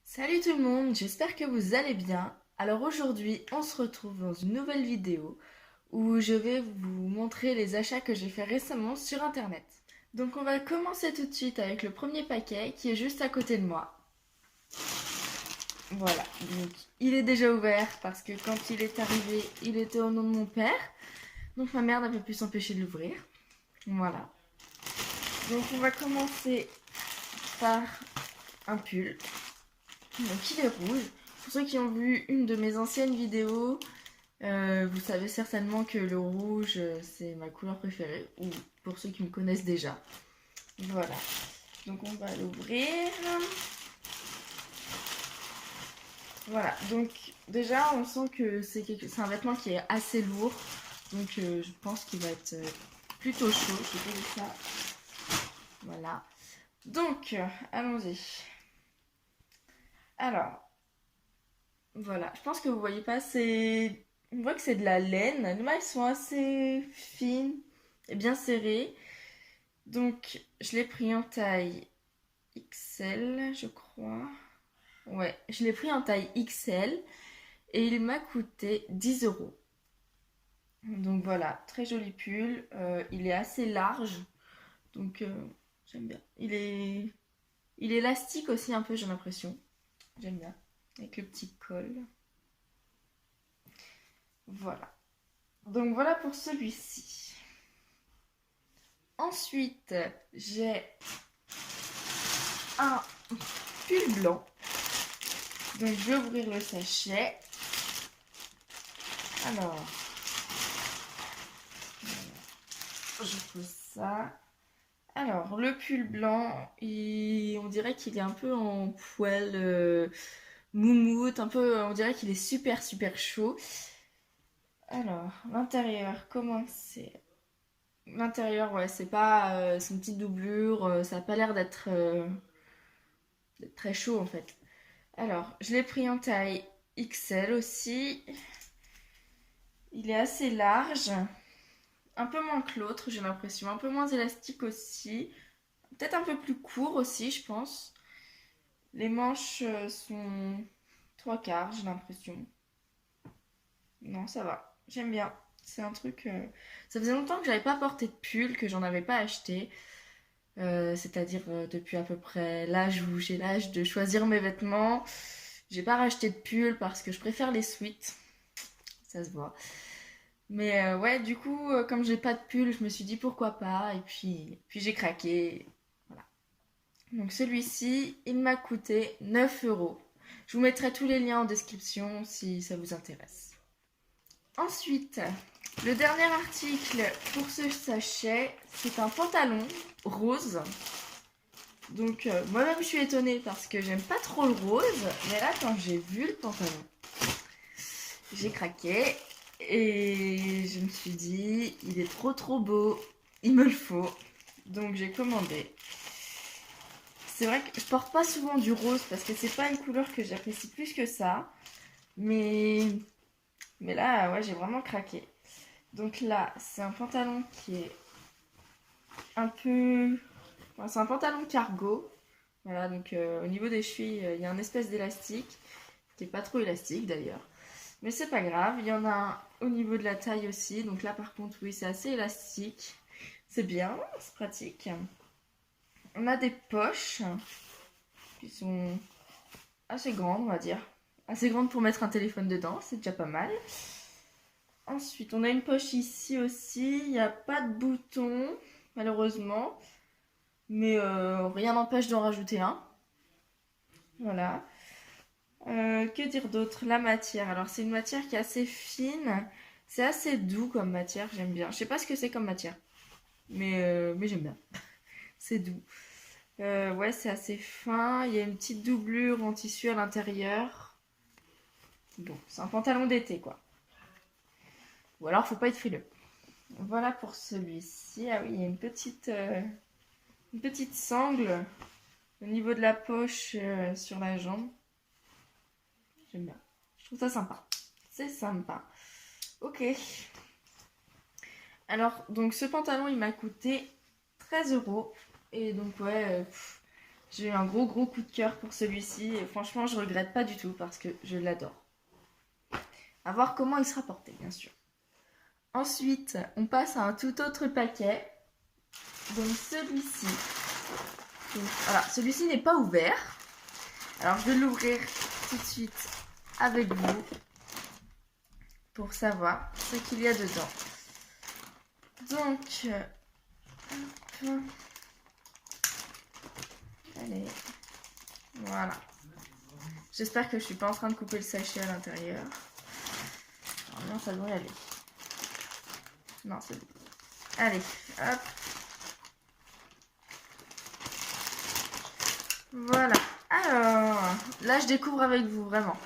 Salut tout le monde, j'espère que vous allez bien. Alors aujourd'hui, on se retrouve dans une nouvelle vidéo où je vais vous montrer les achats que j'ai fait récemment sur internet. Donc on va commencer tout de suite avec le premier paquet qui est juste à côté de moi. Voilà, donc il est déjà ouvert parce que quand il est arrivé, il était au nom de mon père. Donc ma mère n'avait pu s'empêcher de l'ouvrir. Voilà. Donc on va commencer par un pull. Donc il est rouge. Pour ceux qui ont vu une de mes anciennes vidéos, vous savez certainement que le rouge, c'est ma couleur préférée, ou pour ceux qui me connaissent déjà. Voilà. Donc on va l'ouvrir. Voilà. Donc déjà, on sent que c'est un vêtement qui est assez lourd. Donc je pense qu'il va être plutôt chaud. Je vais poser ça. Voilà. Donc, allons-y. Alors, voilà. Je pense que vous voyez pas, c'est... On voit que c'est de la laine. Les mailles sont assez fines et bien serrées. Donc, je l'ai pris en taille XL, je crois. Ouais, je l'ai pris en taille XL et il m'a coûté 10 euros. Donc voilà, très joli pull. Il est assez large, donc j'aime bien. Il est élastique aussi un peu, j'ai l'impression. J'aime bien. Avec le petit col. Voilà. Donc voilà pour celui-ci. Ensuite, j'ai un pull blanc. Donc je vais ouvrir le sachet. Alors, je pose ça. Alors, le pull blanc, on dirait qu'il est un peu en poil moumoute, un peu, on dirait qu'il est super super chaud. Alors, l'intérieur, comment c'est? L'intérieur, ouais, c'est pas, c'est une petite doublure, ça a pas l'air d'être très chaud en fait. Alors, je l'ai pris en taille XL aussi. Il est assez large, un peu moins que l'autre, j'ai l'impression, un peu moins élastique aussi. Peut-être un peu plus court aussi, je pense. Les manches sont trois quarts, j'ai l'impression. Non, ça va. J'aime bien. C'est un truc. Ça faisait longtemps que j'avais pas porté de pull, que j'en avais pas acheté. C'est-à-dire depuis à peu près l'âge où j'ai l'âge de choisir mes vêtements. J'ai pas racheté de pull parce que je préfère les sweats. Ça se voit. Mais ouais, du coup, comme j'ai pas de pull, je me suis dit pourquoi pas. Et puis j'ai craqué. Voilà. Donc celui-ci, il m'a coûté 9 euros. Je vous mettrai tous les liens en description si ça vous intéresse. Ensuite, le dernier article pour ce sachet, c'est un pantalon rose. Donc moi-même je suis étonnée parce que j'aime pas trop le rose. Mais là quand j'ai vu le pantalon, j'ai craqué. Et je me suis dit, il est trop trop beau, il me le faut. Donc j'ai commandé. C'est vrai que je porte pas souvent du rose parce que c'est pas une couleur que j'apprécie plus que ça. Mais, mais là, ouais, j'ai vraiment craqué. Donc là, c'est un pantalon qui est un peu... Enfin, c'est un pantalon cargo. Voilà, donc au niveau des chevilles, il y a un espèce d'élastique, qui est pas trop élastique d'ailleurs. Mais c'est pas grave, il y en a un au niveau de la taille aussi. Donc là, par contre, oui, c'est assez élastique. C'est bien, c'est pratique. On a des poches qui sont assez grandes, on va dire. Assez grandes pour mettre un téléphone dedans, c'est déjà pas mal. Ensuite, on a une poche ici aussi. Il n'y a pas de bouton, malheureusement. Mais rien n'empêche d'en rajouter un. Voilà. Que dire d'autre? La matière. Alors, c'est une matière qui est assez fine. C'est assez doux comme matière, j'aime bien. Je sais pas ce que c'est comme matière. Mais j'aime bien. C'est doux. Ouais, c'est assez fin. Il y a une petite doublure en tissu à l'intérieur. Bon, c'est un pantalon d'été, quoi. Ou alors, faut pas être frileux. Voilà pour celui-ci. Ah oui, il y a une petite sangle au niveau de la poche sur la jambe. J'aime bien. Je trouve ça sympa. C'est sympa. Ok. Alors, donc ce pantalon, il m'a coûté 13 euros. Et donc, ouais, J'ai eu un gros coup de cœur pour celui-ci et franchement je regrette pas du tout parce que je l'adore. À voir comment il sera porté bien sûr. Ensuite on passe à un tout autre paquet. Donc celui-ci. Voilà, celui-ci n'est pas ouvert. Alors je vais l'ouvrir tout de suite avec vous pour savoir ce qu'il y a dedans. Donc, hop. Allez, voilà. J'espère que je suis pas en train de couper le sachet à l'intérieur. Non, ça devrait y aller. Non, c'est bon. Allez, hop. Voilà. Alors, là, je découvre avec vous, vraiment.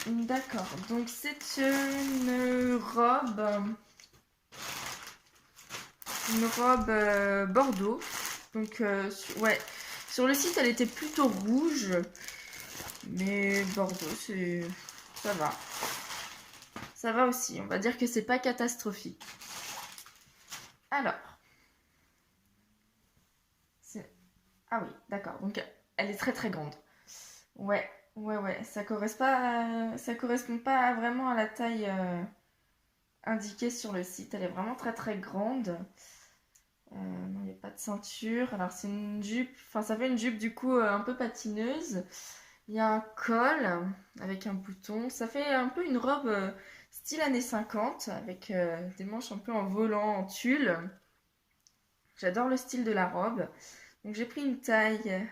D'accord. Donc, c'est une robe. Une robe bordeaux. Donc, ouais. Sur le site, elle était plutôt rouge. Mais bordeaux, c'est... ça va. Ça va aussi. On va dire que c'est pas catastrophique. Alors. Ah oui, d'accord. Donc, elle est très grande. Ouais. Ça correspond pas vraiment à la taille indiquée sur le site. Elle est vraiment très grande. Non, il n'y a pas de ceinture. Alors, c'est une jupe. Enfin, ça fait une jupe du coup un peu patineuse. Il y a un col avec un bouton. Ça fait un peu une robe style années 50 avec des manches un peu en volant, en tulle. J'adore le style de la robe. Donc, j'ai pris une taille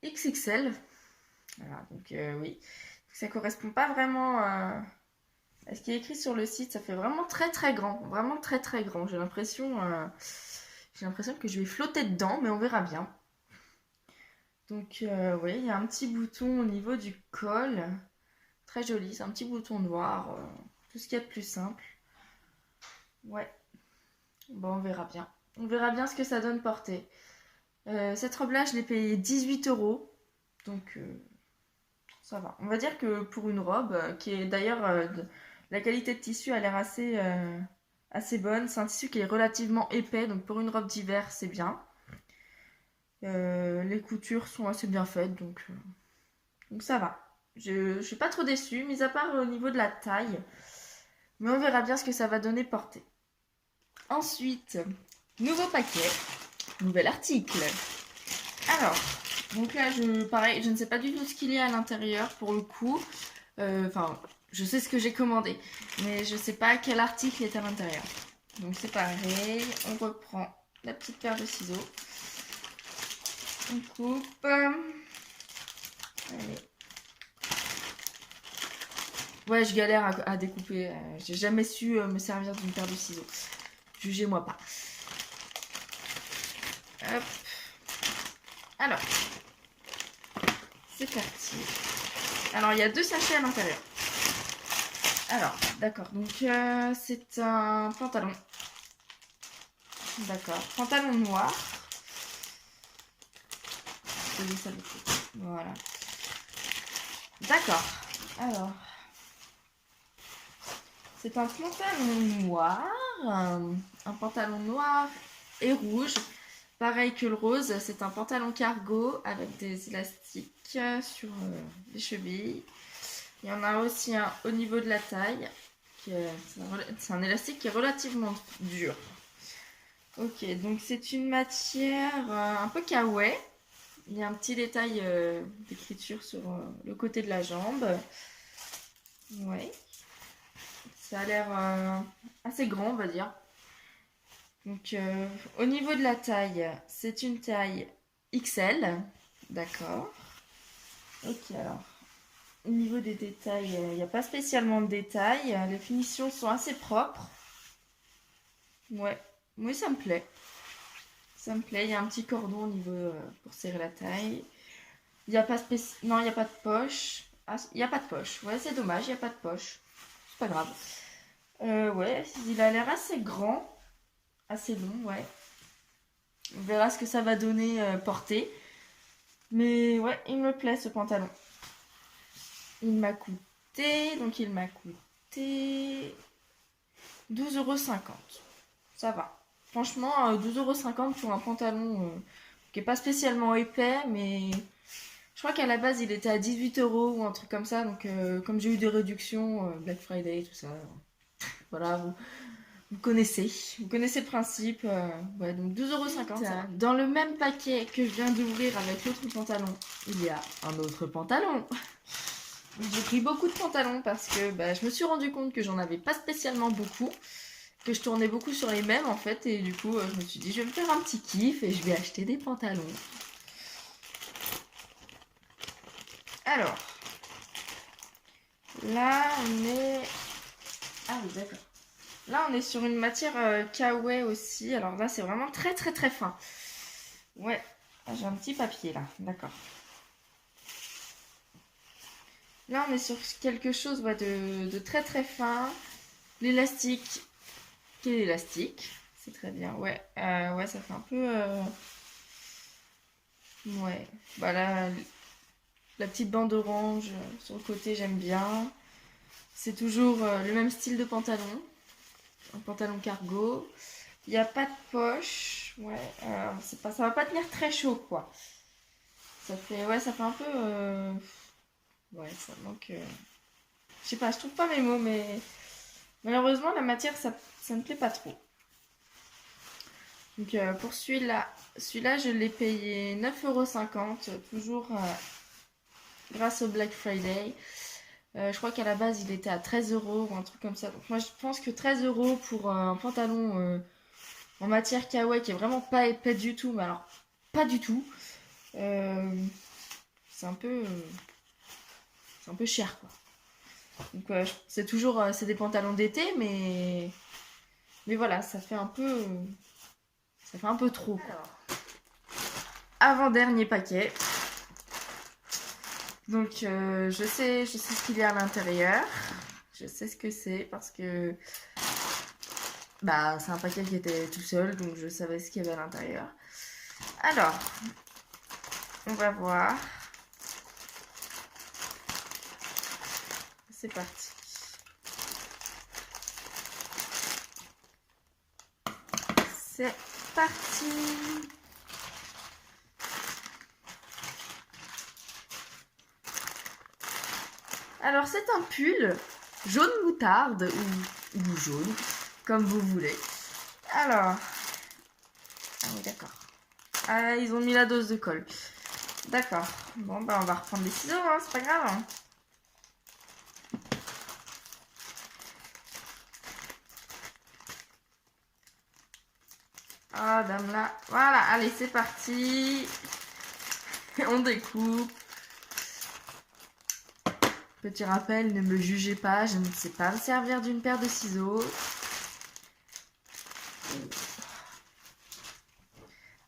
XXL. Voilà, donc oui. Ça correspond pas vraiment à ce qui est écrit sur le site. Ça fait vraiment très grand. Vraiment très grand. J'ai l'impression que je vais flotter dedans, mais on verra bien. Donc oui, il y a un petit bouton au niveau du col. Très joli, c'est un petit bouton noir. Tout ce qu'il y a de plus simple. Ouais. Bon, on verra bien. On verra bien ce que ça donne portée. Cette robe-là, je l'ai payée 18 €. Donc ça va. On va dire que pour une robe, qui est d'ailleurs... la qualité de tissu a l'air assez bonne. C'est un tissu qui est relativement épais. Donc pour une robe d'hiver, c'est bien. Les coutures sont assez bien faites. Donc ça va. Je suis pas trop déçue, mis à part au niveau de la taille. Mais on verra bien ce que ça va donner portée. Ensuite, nouveau paquet, nouvel article. Alors, donc là, pareil, je ne sais pas du tout ce qu'il y a à l'intérieur pour le coup. Enfin, je sais ce que j'ai commandé, mais je sais pas quel article est à l'intérieur. Donc c'est pareil, on reprend la petite paire de ciseaux. On coupe. Allez. Ouais, je galère à découper. J'ai jamais su me servir d'une paire de ciseaux. Jugez-moi pas. Hop. Alors, c'est parti. Alors, il y a 2 sachets à l'intérieur. Alors, d'accord. Donc, c'est un pantalon. D'accord. Pantalon noir. Voilà. D'accord. Alors, c'est un pantalon noir. Un pantalon noir et rouge. Pareil que le rose, c'est un pantalon cargo avec des élastiques sur les chevilles. Il y en a aussi un au niveau de la taille. C'est un élastique qui est relativement dur. Ok, donc c'est une matière un peu kawaii. Il y a un petit détail d'écriture sur le côté de la jambe. Ouais. Ça a l'air assez grand, on va dire. Donc, au niveau de la taille, c'est une taille XL. D'accord. Ok, alors, au niveau des détails, il n'y a pas spécialement de détails. Les finitions sont assez propres. Ouais, oui, ça me plaît. Ça me plaît. Il y a un petit cordon au niveau pour serrer la taille. Il n'y a pas non, il n'y a pas de poche. Ah, il n'y a pas de poche. Ouais, c'est dommage, il n'y a pas de poche. C'est pas grave. Ouais, il a l'air assez grand. Assez long, ouais. On verra ce que ça va donner porter. Mais ouais, il me plaît ce pantalon. Il m'a coûté 12,50 €. Ça va. Franchement, 12,50 € pour un pantalon qui est pas spécialement épais, mais je crois qu'à la base il était à 18 € ou un truc comme ça. Donc comme j'ai eu des réductions, Black Friday, tout ça, voilà, vous connaissez. Vous connaissez le principe. Ouais, donc 12,50 €. Dans le même paquet que je viens d'ouvrir avec l'autre pantalon, il y a un autre pantalon. J'ai pris beaucoup de pantalons parce que je me suis rendu compte que j'en avais pas spécialement beaucoup. Que je tournais beaucoup sur les mêmes en fait. Et du coup, je me suis dit, je vais me faire un petit kiff et je vais acheter des pantalons. Alors, là, on est... Ah oui, d'accord. Là, on est sur une matière kawaii aussi. Alors là, c'est vraiment très très très fin. Ouais, j'ai un petit papier là, d'accord. Là, on est sur quelque chose de très très fin. L'élastique, quel élastique? C'est très bien, ouais. Ouais, ça fait un peu... Ouais, voilà, la petite bande orange sur le côté, j'aime bien. C'est toujours le même style de pantalon. Un pantalon cargo. Il n'y a pas de poche. Ouais, ça va pas tenir très chaud, quoi. Ça fait un peu... Ouais, ça manque... Je sais pas, je trouve pas mes mots, mais... Malheureusement, la matière, ça me plaît pas trop. Donc pour celui-là, je l'ai payé 9,50 €, toujours grâce au Black Friday. Je crois qu'à la base, il était à 13 € ou un truc comme ça. Donc moi, je pense que 13 € pour un pantalon en matière kawaii qui est vraiment pas épais du tout, mais alors pas du tout, c'est un peu cher, quoi. Donc c'est toujours c'est des pantalons d'été, mais voilà, ça fait un peu trop, quoi. Avant-dernier paquet. Donc je sais ce qu'il y a à l'intérieur. Je sais ce que c'est parce que c'est un paquet qui était tout seul, donc je savais ce qu'il y avait à l'intérieur. Alors, on va voir. C'est parti. C'est parti. Alors c'est un pull jaune moutarde ou jaune, comme vous voulez. Alors, ah oui d'accord. Ah, ils ont mis la dose de colle. D'accord. Bon on va reprendre les ciseaux, hein, c'est pas grave. Ah dame là. Voilà, allez c'est parti. On découpe. Petit rappel, ne me jugez pas, je ne sais pas me servir d'une paire de ciseaux.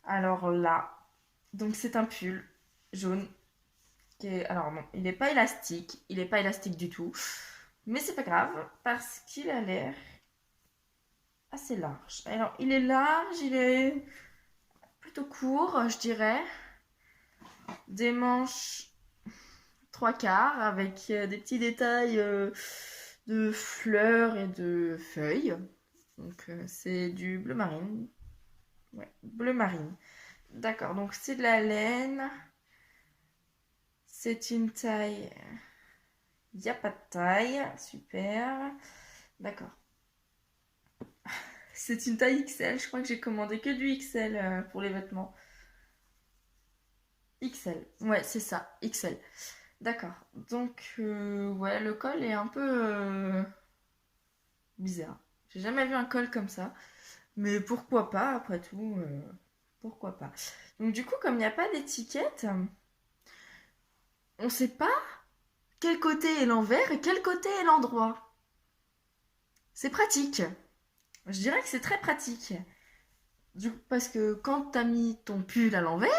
Alors là, donc c'est un pull jaune. Alors non, il n'est pas élastique. Il n'est pas élastique du tout. Mais c'est pas grave, parce qu'il a l'air assez large. Alors il est large, il est plutôt court, je dirais. Des manches 3/4 avec des petits détails de fleurs et de feuilles. Donc c'est du bleu marine. Ouais, bleu marine. D'accord, donc c'est de la laine. C'est une taille... Il n'y a pas de taille. Super. D'accord. C'est une taille XL. Je crois que j'ai commandé que du XL pour les vêtements. XL. Ouais, c'est ça. XL. D'accord. Donc, ouais, le col est un peu bizarre. J'ai jamais vu un col comme ça. Mais pourquoi pas, après tout. Pourquoi pas. Donc, du coup, comme il n'y a pas d'étiquette, on sait pas quel côté est l'envers et quel côté est l'endroit. C'est pratique. Je dirais que c'est très pratique. Parce que quand t'as mis ton pull à l'envers,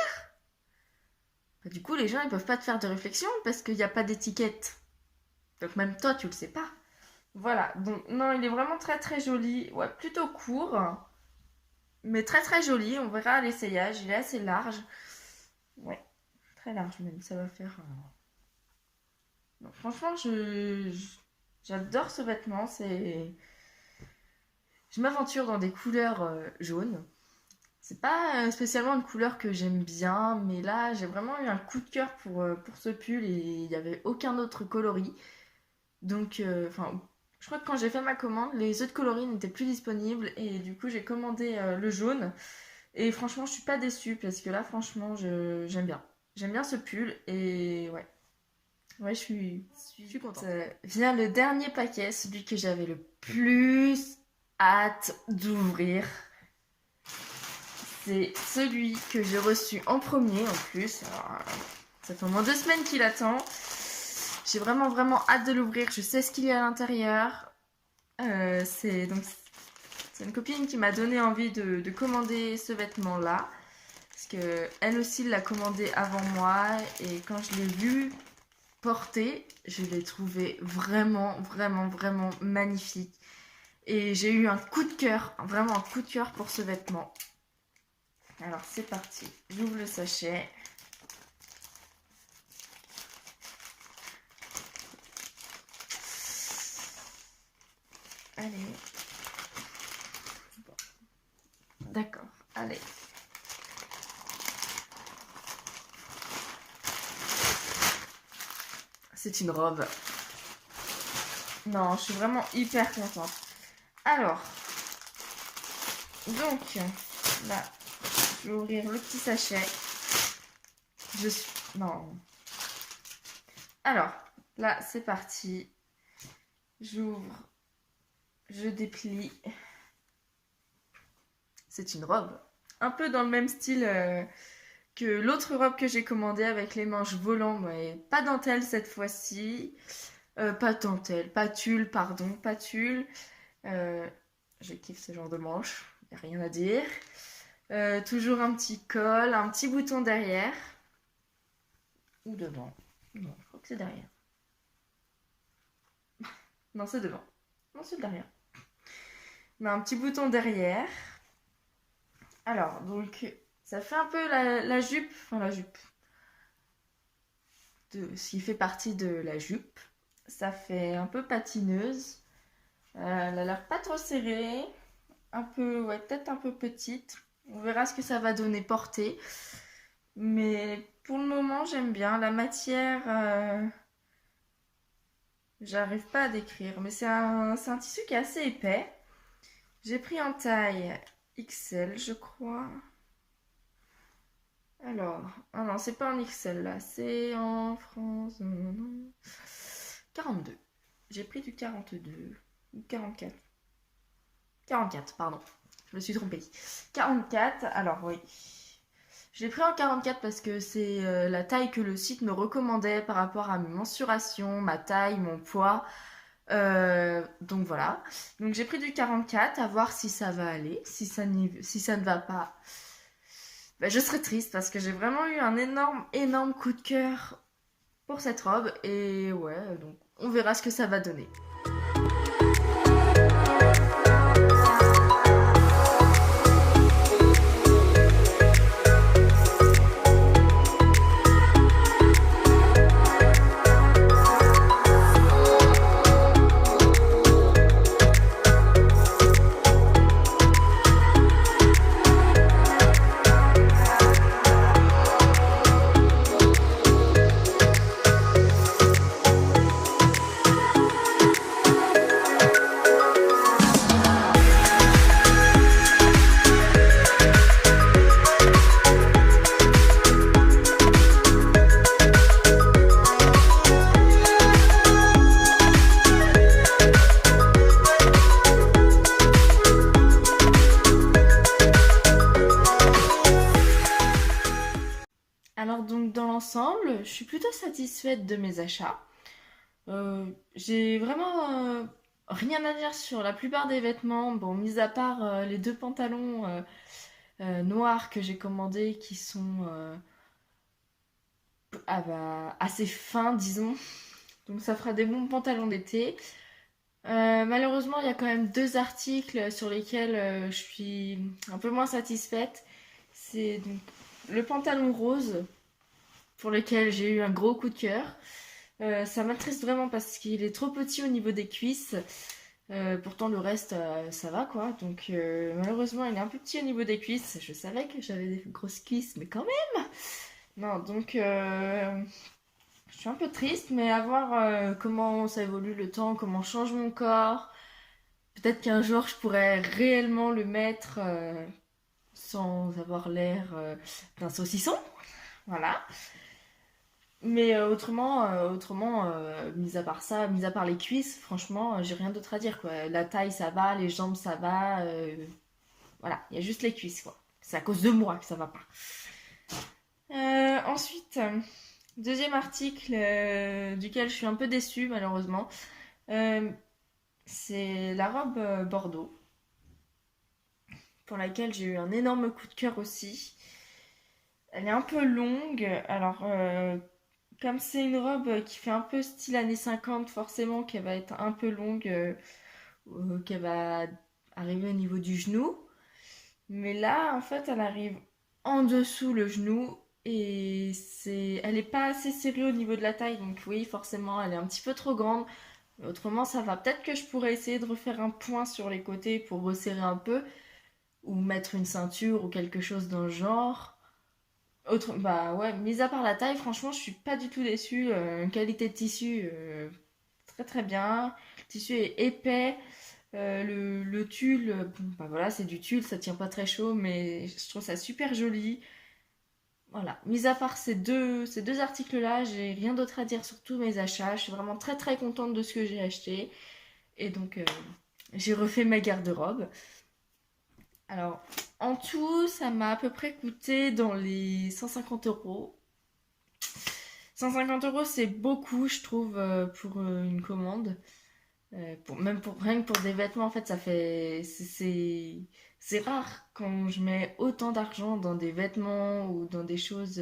du coup les gens ils peuvent pas te faire de réflexion parce qu'il n'y a pas d'étiquette. Donc même toi tu le sais pas. Voilà, donc non il est vraiment très très joli. Ouais, plutôt court. Mais très très joli, on verra à l'essayage. Il est assez large. Ouais, très large même, ça va faire... Donc, franchement, j'adore ce vêtement. je m'aventure dans des couleurs jaunes. C'est pas spécialement une couleur que j'aime bien, mais là j'ai vraiment eu un coup de cœur pour ce pull et il n'y avait aucun autre coloris. Donc, enfin, je crois que quand j'ai fait ma commande, les autres coloris n'étaient plus disponibles et du coup j'ai commandé le jaune. Et franchement, je suis pas déçue parce que là, franchement, j'aime bien. J'aime bien ce pull et ouais. Ouais, je suis contente. Vient le dernier paquet, celui que j'avais le plus hâte d'ouvrir. C'est celui que j'ai reçu en premier en plus. Alors, ça fait au moins 2 semaines qu'il attend. J'ai vraiment vraiment hâte de l'ouvrir. Je sais ce qu'il y a à l'intérieur. C'est une copine qui m'a donné envie de commander ce vêtement-là. Parce que elle aussi l'a commandé avant moi. Et quand je l'ai vu porter, je l'ai trouvé vraiment vraiment vraiment magnifique. Et j'ai eu un coup de cœur, vraiment un coup de cœur pour ce vêtement. Alors c'est parti, j'ouvre le sachet. Allez. D'accord, allez. C'est une robe. Non, je suis vraiment hyper contente. Alors, donc, là, je vais ouvrir le petit sachet. Je suis... Non. Alors, là, c'est parti. J'ouvre. Je déplie. C'est une robe. Un peu dans le même style que l'autre robe que j'ai commandée avec les manches volantes, mais pas dentelle cette fois-ci. Pas dentelle, pas tulle, pardon, pas tulle. Je kiffe ce genre de manches, y a rien à dire. Toujours un petit col, un petit bouton derrière. Ou devant. Non, je crois que c'est derrière. Non, c'est devant. Non, c'est derrière. Mais un petit bouton derrière. Alors, donc, ça fait un peu la jupe. Enfin, la jupe. Ce qui fait partie de la jupe. Ça fait un peu patineuse. Elle a l'air pas trop serrée. Un peu, ouais, peut-être un peu petite. On verra ce que ça va donner portée. Mais pour le moment, j'aime bien. La matière, j'arrive pas à décrire. Mais c'est un tissu qui est assez épais. J'ai pris en taille XL, je crois. Alors, ah non, c'est pas en XL là. C'est en France. Non. 42. J'ai pris du 42 ou 44. 44, pardon. Je me suis trompée. 44, alors oui. Je l'ai pris en 44 parce que c'est la taille que le site me recommandait par rapport à mes mensurations, ma taille, mon poids. Donc voilà. Donc j'ai pris du 44, à voir si ça va aller. Si ça ne va pas, ben, je serai triste parce que j'ai vraiment eu un énorme coup de cœur pour cette robe. Et ouais, donc on verra ce que ça va donner. Alors donc dans l'ensemble, je suis plutôt satisfaite de mes achats. J'ai vraiment rien à dire sur la plupart des vêtements. Bon, mis à part les 2 pantalons noirs que j'ai commandés qui sont assez fins, disons. Donc ça fera des bons pantalons d'été. Malheureusement, il y a quand même 2 articles sur lesquels je suis un peu moins satisfaite. C'est donc le pantalon rose pour lequel j'ai eu un gros coup de cœur. Ça m'attriste vraiment parce qu'il est trop petit au niveau des cuisses. Pourtant le reste ça va quoi. Donc malheureusement il est un peu petit au niveau des cuisses. Je savais que j'avais des grosses cuisses, mais quand même. Non, donc je suis un peu triste, mais à voir comment ça évolue le temps, comment change mon corps. Peut-être qu'un jour je pourrais réellement le mettre sans avoir l'air d'un saucisson. Voilà. Mais autrement, mis à part ça, mis à part les cuisses, franchement, j'ai rien d'autre à dire quoi. La taille ça va, les jambes ça va. Voilà, il y a juste les cuisses quoi. C'est à cause de moi que ça va pas. Ensuite, deuxième article duquel je suis un peu déçue malheureusement, euh, c'est la robe Bordeaux, pour laquelle j'ai eu un énorme coup de cœur aussi. Elle est un peu longue, alors comme c'est une robe qui fait un peu style années 50, forcément qu'elle va être un peu longue, qu'elle va arriver au niveau du genou. Mais là, en fait, elle arrive en dessous le genou et elle est pas assez serrée au niveau de la taille. Donc oui, forcément, elle est un petit peu trop grande. Mais autrement, ça va. Peut-être que je pourrais essayer de refaire un point sur les côtés pour resserrer un peu ou mettre une ceinture ou quelque chose dans le genre. Bah ouais, mis à part la taille, franchement, je suis pas du tout déçue. Qualité de tissu, très très bien. Le tissu est épais. Le tulle, bon, bah voilà, c'est du tulle, ça tient pas très chaud, mais je trouve ça super joli. Voilà, mis à part ces deux articles-là, j'ai rien d'autre à dire sur tous mes achats. Je suis vraiment très très contente de ce que j'ai acheté. Et donc, j'ai refait ma garde-robe. Alors, en tout, ça m'a à peu près coûté dans les 150 euros. 150 euros, c'est beaucoup, je trouve, pour une commande. Même pour rien que pour des vêtements, en fait, ça fait. C'est rare quand je mets autant d'argent dans des vêtements ou dans des choses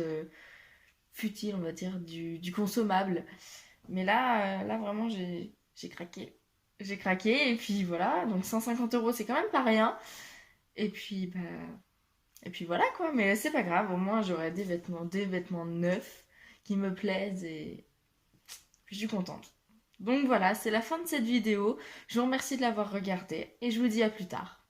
futiles, on va dire, du consommable. Mais là vraiment, j'ai craqué. J'ai craqué, et puis voilà. Donc 150 euros, c'est quand même pas rien. Et puis, bah. Et puis voilà quoi, mais c'est pas grave, au moins j'aurai des vêtements neufs qui me plaisent et je suis contente. Donc voilà, c'est la fin de cette vidéo. Je vous remercie de l'avoir regardée et je vous dis à plus tard.